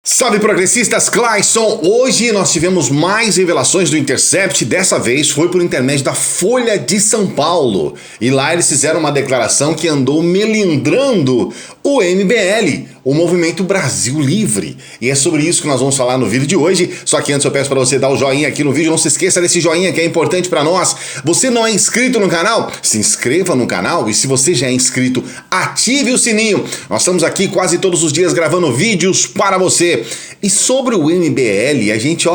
Salve progressistas, Clayson! Hoje nós tivemos mais revelações do Intercept, dessa vez foi por intermédio da Folha de São Paulo. E lá eles fizeram uma declaração que andou melindrando o MBL, o Movimento Brasil Livre. E é sobre isso que nós vamos falar no vídeo de hoje. Só que antes eu peço para você dar o joinha aqui no vídeo, não se esqueça desse joinha que é importante para nós. Você não é inscrito no canal? Se inscreva no canal e se você já é inscrito, ative o sininho. Nós estamos aqui quase todos os dias gravando vídeos para você. E sobre o MBL, a gente,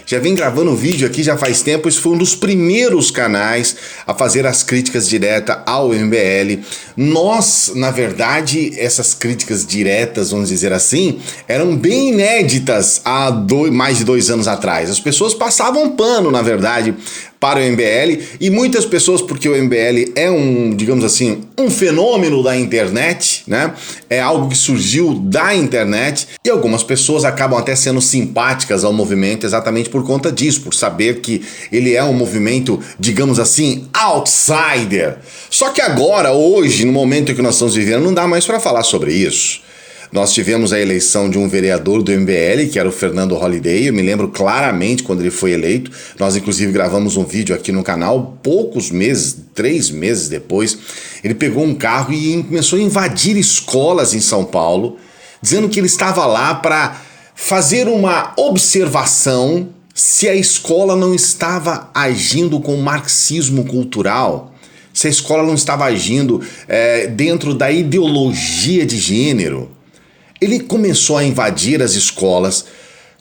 já vem gravando vídeo aqui já faz tempo. Esse foi um dos primeiros canais a fazer as críticas diretas ao MBL. Nós, na verdade, essas críticas diretas, vamos dizer assim, eram bem inéditas há mais de 2 anos atrás. As pessoas passavam pano, na verdade, para o MBL, e muitas pessoas, porque o MBL é digamos assim, um fenômeno da internet, né? É algo que surgiu da internet, e algumas pessoas acabam até sendo simpáticas ao movimento exatamente por conta disso, por saber que ele é um movimento, digamos assim, outsider. Só que agora, hoje, no momento em que nós estamos vivendo, não dá mais para falar sobre isso. Nós tivemos a eleição de um vereador do MBL, que era o Fernando Holliday. Eu me lembro claramente quando ele foi eleito. Nós, inclusive, gravamos um vídeo aqui no canal, poucos meses, 3 meses depois. Ele pegou um carro e começou a invadir escolas em São Paulo, dizendo que ele estava lá para fazer uma observação se a escola não estava agindo com marxismo cultural, se a escola não estava agindo dentro da ideologia de gênero. Ele começou a invadir as escolas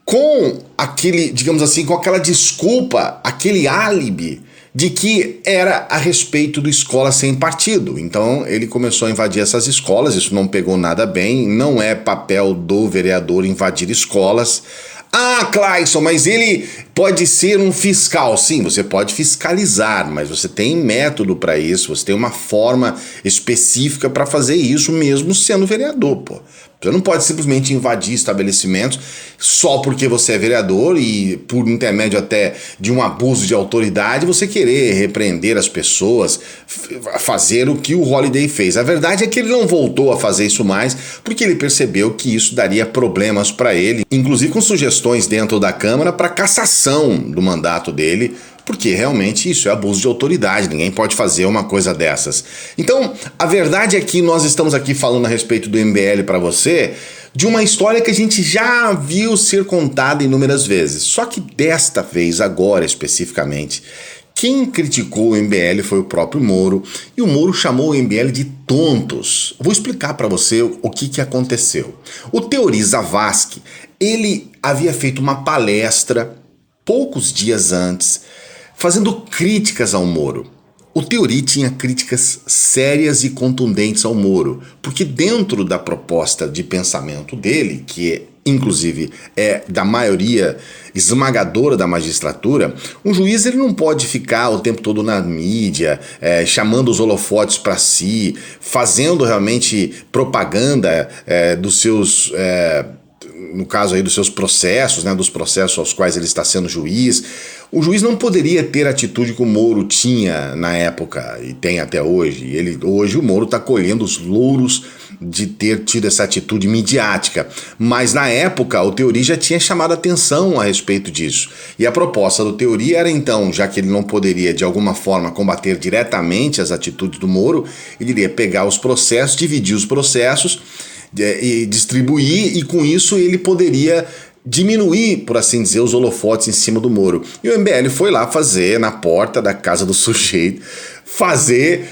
com aquele, digamos assim, com aquela desculpa, aquele álibi de que era a respeito do escola sem partido. Então ele começou a invadir essas escolas, isso não pegou nada bem, não é papel do vereador invadir escolas. Ah, Clayson, mas ele pode ser um fiscal. Sim, você pode fiscalizar, mas você tem método para isso, você tem uma forma específica para fazer isso mesmo sendo vereador, pô. Você não pode simplesmente invadir estabelecimentos só porque você é vereador e por intermédio até de um abuso de autoridade você querer repreender as pessoas, fazer o que o Holliday fez. A verdade é que ele não voltou a fazer isso mais porque ele percebeu que isso daria problemas para ele, inclusive com sugestões dentro da Câmara para cassação do mandato dele, porque realmente isso é abuso de autoridade, ninguém pode fazer uma coisa dessas. Então, a verdade é que nós estamos aqui falando a respeito do MBL para você, de uma história que a gente já viu ser contada inúmeras vezes. Só que desta vez, agora especificamente, quem criticou o MBL foi o próprio Moro, e o Moro chamou o MBL de tontos. Vou explicar para você o que aconteceu. O Teori Zavascki, ele havia feito uma palestra poucos dias antes, fazendo críticas ao Moro. O Teori tinha críticas sérias e contundentes ao Moro, porque dentro da proposta de pensamento dele, que inclusive é da maioria esmagadora da magistratura, um juiz ele não pode ficar o tempo todo na mídia, chamando os holofotes para si, fazendo realmente propaganda dos seus... no caso aí dos seus processos, né, dos processos aos quais ele está sendo juiz. O juiz não poderia ter a atitude que o Moro tinha na época e tem até hoje. Hoje o Moro está colhendo os louros de ter tido essa atitude midiática, mas na época o Teori já tinha chamado atenção a respeito disso. E a proposta do Teori era então, já que ele não poderia de alguma forma combater diretamente as atitudes do Moro, ele iria pegar os processos, dividir os processos e distribuir, e com isso ele poderia diminuir, por assim dizer, os holofotes em cima do Moro. E o MBL foi lá fazer, na porta da casa do sujeito, fazer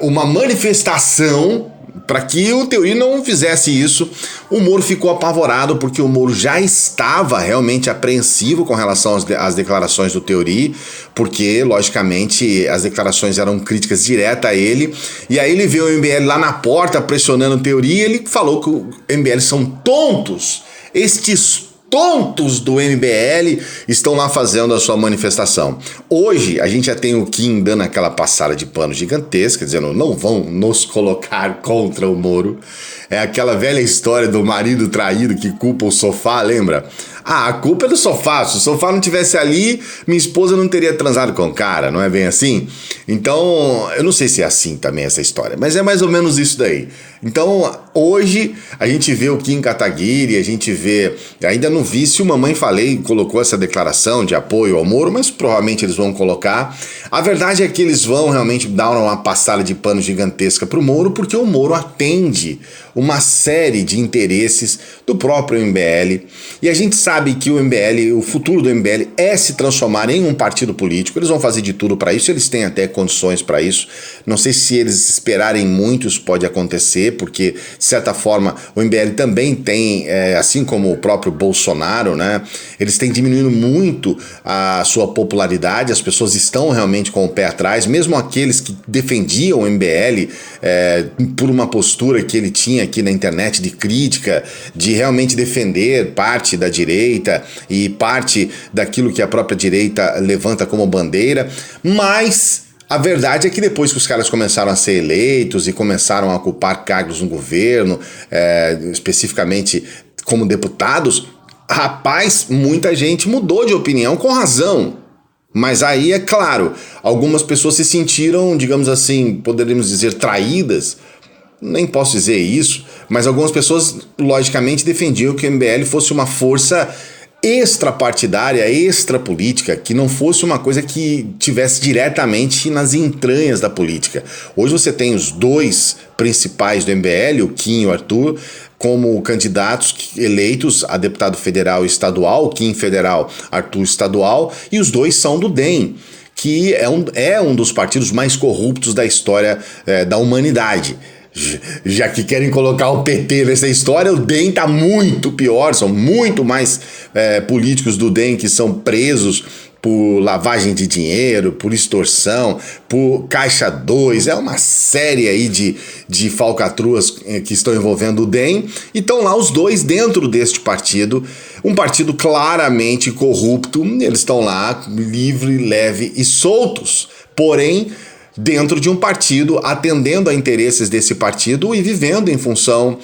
uma manifestação para que o Teori não fizesse isso. O Moro ficou apavorado porque o Moro já estava realmente apreensivo com relação às declarações do Teori, porque, logicamente, as declarações eram críticas diretas a ele, e aí ele viu o MBL lá na porta pressionando o Teori e ele falou que o MBL são tontos. Estes tontos do MBL estão lá fazendo a sua manifestação. Hoje a gente já tem o Kim dando aquela passada de pano gigantesca, dizendo não vão nos colocar contra o Moro. É aquela velha história do marido traído que culpa o sofá, lembra? Ah, a culpa é do sofá. Se o sofá não tivesse ali, minha esposa não teria transado com o cara, não é bem assim? Então, eu não sei se é assim também essa história, mas é mais ou menos isso daí. Então, hoje, a gente vê o Kim Kataguiri, a gente vê... Ainda não vi se o Mamãe Falei colocou essa declaração de apoio ao Moro, mas provavelmente eles vão colocar. A verdade é que eles vão realmente dar uma passada de pano gigantesca pro Moro, porque o Moro atende uma série de interesses do próprio MBL. E a gente sabe que o MBL, o futuro do MBL é se transformar em um partido político. Eles vão fazer de tudo para isso, eles têm até condições para isso. Não sei se eles esperarem muito, isso pode acontecer, porque, de certa forma, o MBL também tem, assim como o próprio Bolsonaro, né? Eles têm diminuído muito a sua popularidade, as pessoas estão realmente com o pé atrás, mesmo aqueles que defendiam o MBL por uma postura que ele tinha aqui na internet de crítica, de realmente defender parte da direita e parte daquilo que a própria direita levanta como bandeira, mas a verdade é que depois que os caras começaram a ser eleitos e começaram a ocupar cargos no governo, especificamente como deputados, rapaz, muita gente mudou de opinião com razão. Mas aí, é claro, algumas pessoas se sentiram, digamos assim, poderíamos dizer, traídas. Nem posso dizer isso, mas algumas pessoas, logicamente, defendiam que o MBL fosse uma força extrapartidária, extrapolítica, que não fosse uma coisa que tivesse diretamente nas entranhas da política. Hoje você tem os dois principais do MBL, o Kim e o Arthur, como candidatos eleitos a deputado federal e estadual, Kim federal, Arthur estadual, e os dois são do DEM, que é um dos partidos mais corruptos da história da humanidade. Já que querem colocar o PT nessa história, o DEM tá muito pior, são muito mais políticos do DEM que são presos por lavagem de dinheiro, por extorsão, por Caixa 2, é uma série aí de falcatruas que estão envolvendo o DEM, e estão lá os dois dentro deste partido, um partido claramente corrupto, eles estão lá livre, leve e soltos, porém dentro de um partido, atendendo a interesses desse partido e vivendo em função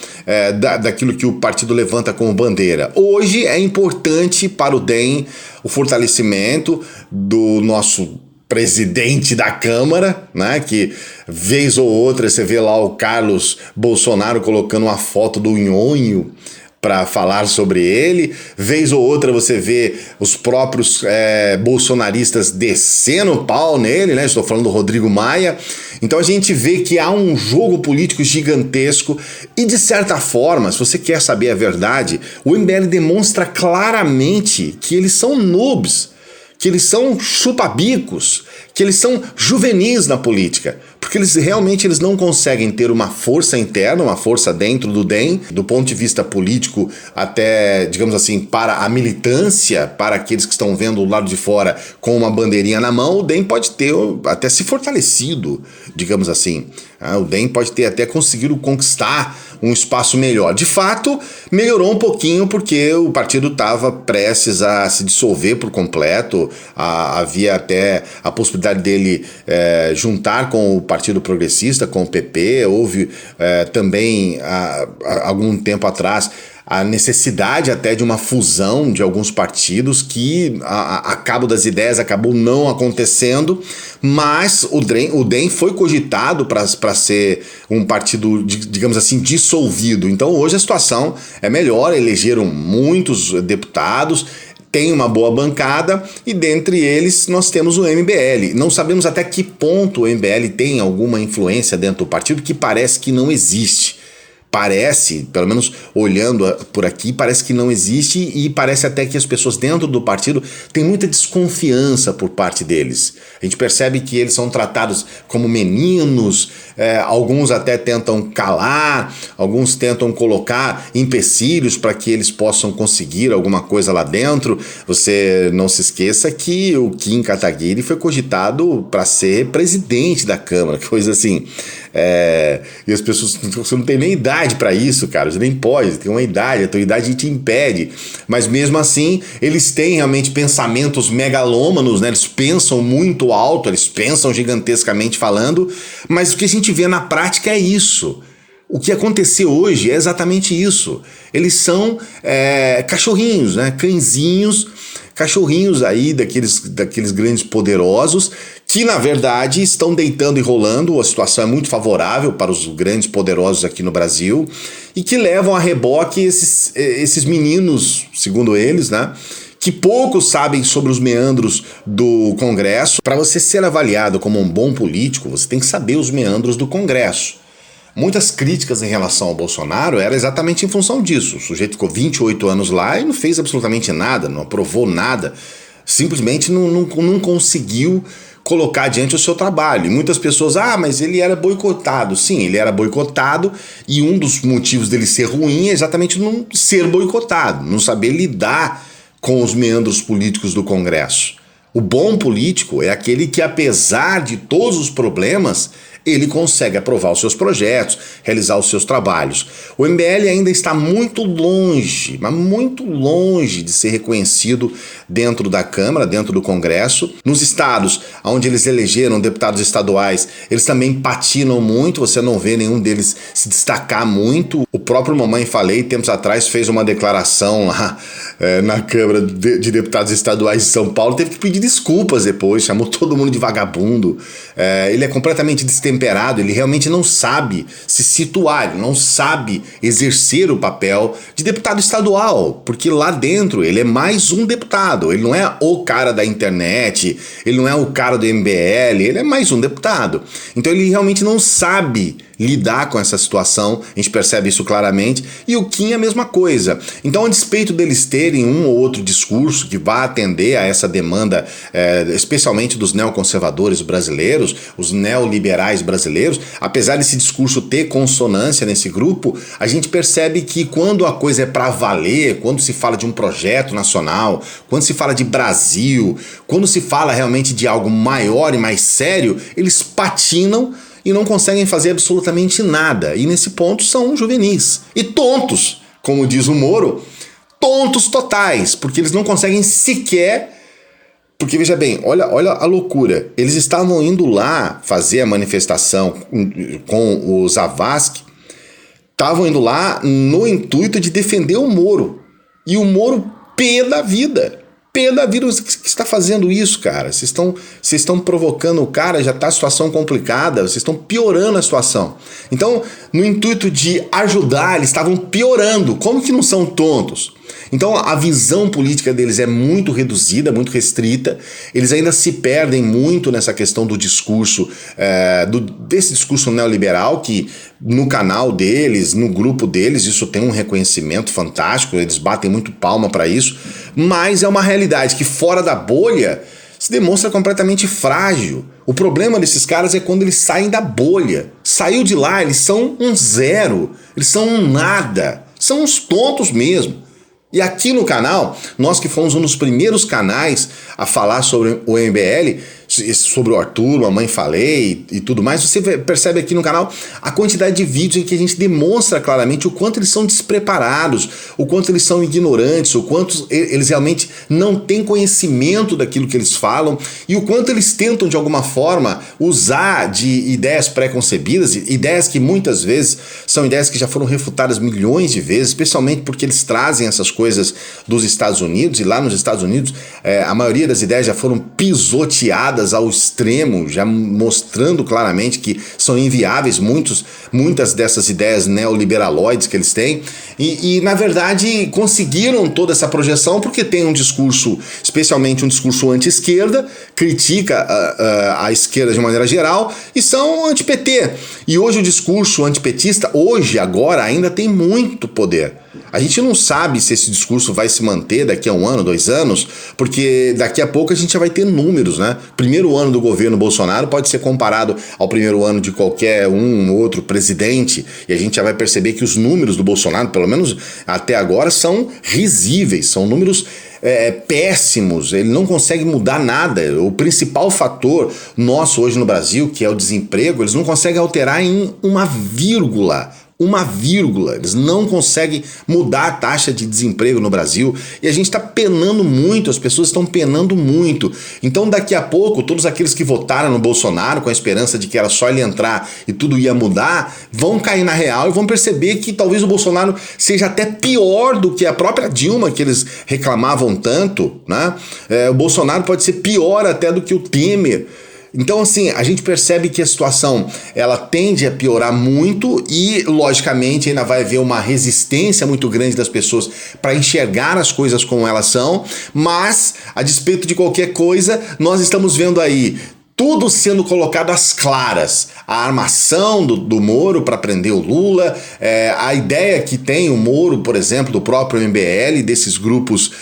daquilo que o partido levanta como bandeira. Hoje é importante para o DEM o fortalecimento do nosso presidente da Câmara, né, que vez ou outra você vê lá o Carlos Bolsonaro colocando uma foto do Nhonho para falar sobre ele, vez ou outra você vê os próprios bolsonaristas descendo o pau nele, né? Estou falando do Rodrigo Maia. Então a gente vê que há um jogo político gigantesco e, de certa forma, se você quer saber a verdade, o MBL demonstra claramente que eles são noobs, que eles são chupabicos, que eles são juvenis na política, porque eles realmente não conseguem ter uma força interna, uma força dentro do DEM, do ponto de vista político até, digamos assim, para a militância, para aqueles que estão vendo o lado de fora com uma bandeirinha na mão, o DEM pode ter até se fortalecido, digamos assim. O DEM pode ter até conseguido conquistar um espaço melhor. De fato, melhorou um pouquinho porque o partido estava prestes a se dissolver por completo, havia até a possibilidade dele juntar com o Partido Progressista, com o PP, houve também, algum tempo atrás, a necessidade até de uma fusão de alguns partidos que, a cabo das ideias, acabou não acontecendo, mas o DEM foi cogitado para ser um partido, digamos assim, dissolvido. Então hoje a situação é melhor, elegeram muitos deputados, tem uma boa bancada e dentre eles nós temos o MBL. Não sabemos até que ponto o MBL tem alguma influência dentro do partido, que parece que não existe. Parece, pelo menos olhando por aqui, parece que não existe e parece até que as pessoas dentro do partido têm muita desconfiança por parte deles. A gente percebe que eles são tratados como meninos, alguns até tentam calar, alguns tentam colocar empecilhos para que eles possam conseguir alguma coisa lá dentro. Você não se esqueça que o Kim Kataguiri foi cogitado para ser presidente da Câmara, coisa assim. E as pessoas, você não tem nem idade para isso, cara, você nem pode, tem uma idade, a tua idade te impede, mas mesmo assim eles têm realmente pensamentos megalômanos, né? Eles pensam muito alto, eles pensam gigantescamente falando, mas o que a gente vê na prática é isso. O que aconteceu hoje é exatamente isso. Eles são cachorrinhos, né? Cãezinhos, cachorrinhos aí daqueles grandes poderosos que, na verdade, estão deitando e rolando. A situação é muito favorável para os grandes poderosos aqui no Brasil e que levam a reboque esses meninos, segundo eles, né? Que poucos sabem sobre os meandros do Congresso. Para você ser avaliado como um bom político, você tem que saber os meandros do Congresso. Muitas críticas em relação ao Bolsonaro era exatamente em função disso. O sujeito ficou 28 anos lá e não fez absolutamente nada, não aprovou nada, simplesmente não conseguiu colocar adiante o seu trabalho. E muitas pessoas, mas ele era boicotado. Sim, ele era boicotado e um dos motivos dele ser ruim é exatamente não ser boicotado, não saber lidar com os meandros políticos do Congresso. O bom político é aquele que, apesar de todos os problemas, ele consegue aprovar os seus projetos, realizar os seus trabalhos. O MBL ainda está muito longe, mas muito longe de ser reconhecido dentro da Câmara, dentro do Congresso. Nos estados onde eles elegeram deputados estaduais, eles também patinam muito, você não vê nenhum deles se destacar muito. O próprio Mamãe Falei, tempos atrás, fez uma declaração lá na Câmara de Deputados Estaduais de São Paulo, teve que pedir desculpas depois, chamou todo mundo de vagabundo. Ele é completamente destemperado, ele realmente não sabe se situar, ele não sabe exercer o papel de deputado estadual, porque lá dentro ele é mais um deputado, ele não é o cara da internet, ele não é o cara do MBL, ele é mais um deputado. Então ele realmente não sabe lidar com essa situação, a gente percebe isso claramente, e o Kim é a mesma coisa. Então, a despeito deles terem um ou outro discurso que vá atender a essa demanda, especialmente dos neoconservadores brasileiros, os neoliberais brasileiros, apesar desse discurso ter consonância nesse grupo, a gente percebe que quando a coisa é para valer, quando se fala de um projeto nacional, quando se fala de Brasil, quando se fala realmente de algo maior e mais sério, eles patinam e não conseguem fazer absolutamente nada. E nesse ponto são juvenis. E tontos, como diz o Moro, tontos totais, porque eles não conseguem sequer... Porque, veja bem, olha a loucura. Eles estavam indo lá fazer a manifestação com o Zavascki, estavam indo lá no intuito de defender o Moro. E o Moro, pé da vida. Você está fazendo isso, cara? Vocês estão provocando o cara, já está a situação complicada, vocês estão piorando a situação. Então, no intuito de ajudar, eles estavam piorando. Como que não são tontos? Então a visão política deles é muito reduzida, muito restrita, eles ainda se perdem muito nessa questão do discurso, desse discurso neoliberal que no canal deles, no grupo deles, isso tem um reconhecimento fantástico, eles batem muito palma para isso, mas é uma realidade que fora da bolha se demonstra completamente frágil. O problema desses caras é quando eles saem da bolha. Saiu de lá, eles são um zero, eles são um nada, são uns tontos mesmo. E aqui no canal, nós que fomos um dos primeiros canais a falar sobre o MBL, sobre o Arthur, Mamãe Falei e tudo mais, você percebe aqui no canal a quantidade de vídeos em que a gente demonstra claramente o quanto eles são despreparados, o quanto eles são ignorantes, o quanto eles realmente não têm conhecimento daquilo que eles falam e o quanto eles tentam de alguma forma usar de ideias pré-concebidas, ideias que muitas vezes são ideias que já foram refutadas milhões de vezes, especialmente porque eles trazem essas coisas dos Estados Unidos e lá nos Estados Unidos a maioria das ideias já foram pisoteadas ao extremo, já mostrando claramente que são inviáveis muitas dessas ideias neoliberaloides que eles têm e na verdade conseguiram toda essa projeção porque tem um discurso, especialmente um discurso anti-esquerda, critica a esquerda de maneira geral e são anti-PT. E hoje o discurso antipetista, agora ainda tem muito poder. A gente não sabe se esse discurso vai se manter daqui a 1 ano, 2 anos, porque daqui a pouco a gente já vai ter números, né? Primeiro ano do governo Bolsonaro pode ser comparado ao primeiro ano de qualquer outro presidente, e a gente já vai perceber que os números do Bolsonaro, pelo menos até agora, são risíveis, são números péssimos, ele não consegue mudar nada. O principal fator nosso hoje no Brasil, que é o desemprego, eles não conseguem alterar em uma vírgula uma vírgula. Eles não conseguem mudar a taxa de desemprego no Brasil e a gente está penando muito, as pessoas estão penando muito. Então daqui a pouco, todos aqueles que votaram no Bolsonaro com a esperança de que era só ele entrar e tudo ia mudar, vão cair na real e vão perceber que talvez o Bolsonaro seja até pior do que a própria Dilma, que eles reclamavam tanto, né? O Bolsonaro pode ser pior até do que o Temer. Então, assim, a gente percebe que a situação ela tende a piorar muito e, logicamente, ainda vai haver uma resistência muito grande das pessoas para enxergar as coisas como elas são, mas, a despeito de qualquer coisa, nós estamos vendo aí tudo sendo colocado às claras. A armação do Moro para prender o Lula, a ideia que tem o Moro, por exemplo, do próprio MBL, desses grupos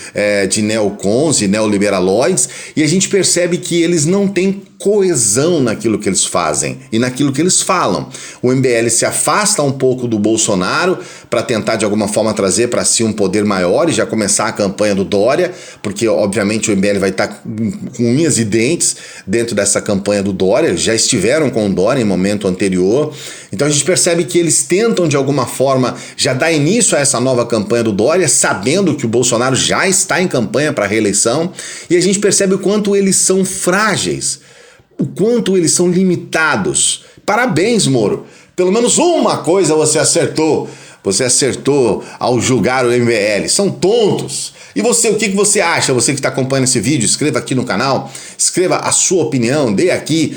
de neocons e neoliberaloides, e a gente percebe que eles não têm coesão naquilo que eles fazem e naquilo que eles falam. O MBL se afasta um pouco do Bolsonaro para tentar de alguma forma trazer para si um poder maior e já começar a campanha do Dória, porque obviamente o MBL vai estar com unhas e dentes dentro dessa campanha do Dória, já estiveram com o Dória em momento anterior. Então a gente percebe que eles tentam de alguma forma já dar início a essa nova campanha do Dória, sabendo que o Bolsonaro já está em campanha para a reeleição, e a gente percebe o quanto eles são frágeis, o quanto eles são limitados. Parabéns, Moro. Pelo menos uma coisa você acertou. Você acertou ao julgar o MBL. São tontos. E você, o que você acha? Você que está acompanhando esse vídeo, escreva aqui no canal, escreva a sua opinião, dê aqui.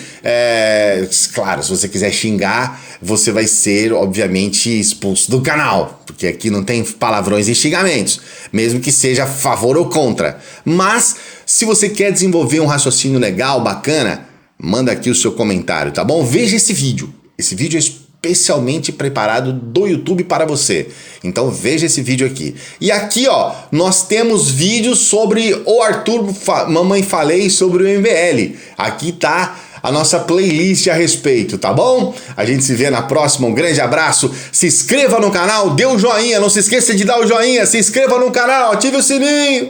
Claro, se você quiser xingar, você vai ser, obviamente, expulso do canal, porque aqui não tem palavrões e xingamentos, mesmo que seja a favor ou contra. Mas, se você quer desenvolver um raciocínio legal, bacana, manda aqui o seu comentário, tá bom? Veja esse vídeo. Esse vídeo é especialmente preparado do YouTube para você. Então veja esse vídeo aqui. E aqui, ó, nós temos vídeos sobre o Arthur Mamãe Falei sobre o MBL. Aqui tá a nossa playlist a respeito, tá bom? A gente se vê na próxima, um grande abraço. Se inscreva no canal, dê um joinha, não se esqueça de dar o joinha, se inscreva no canal, ative o sininho.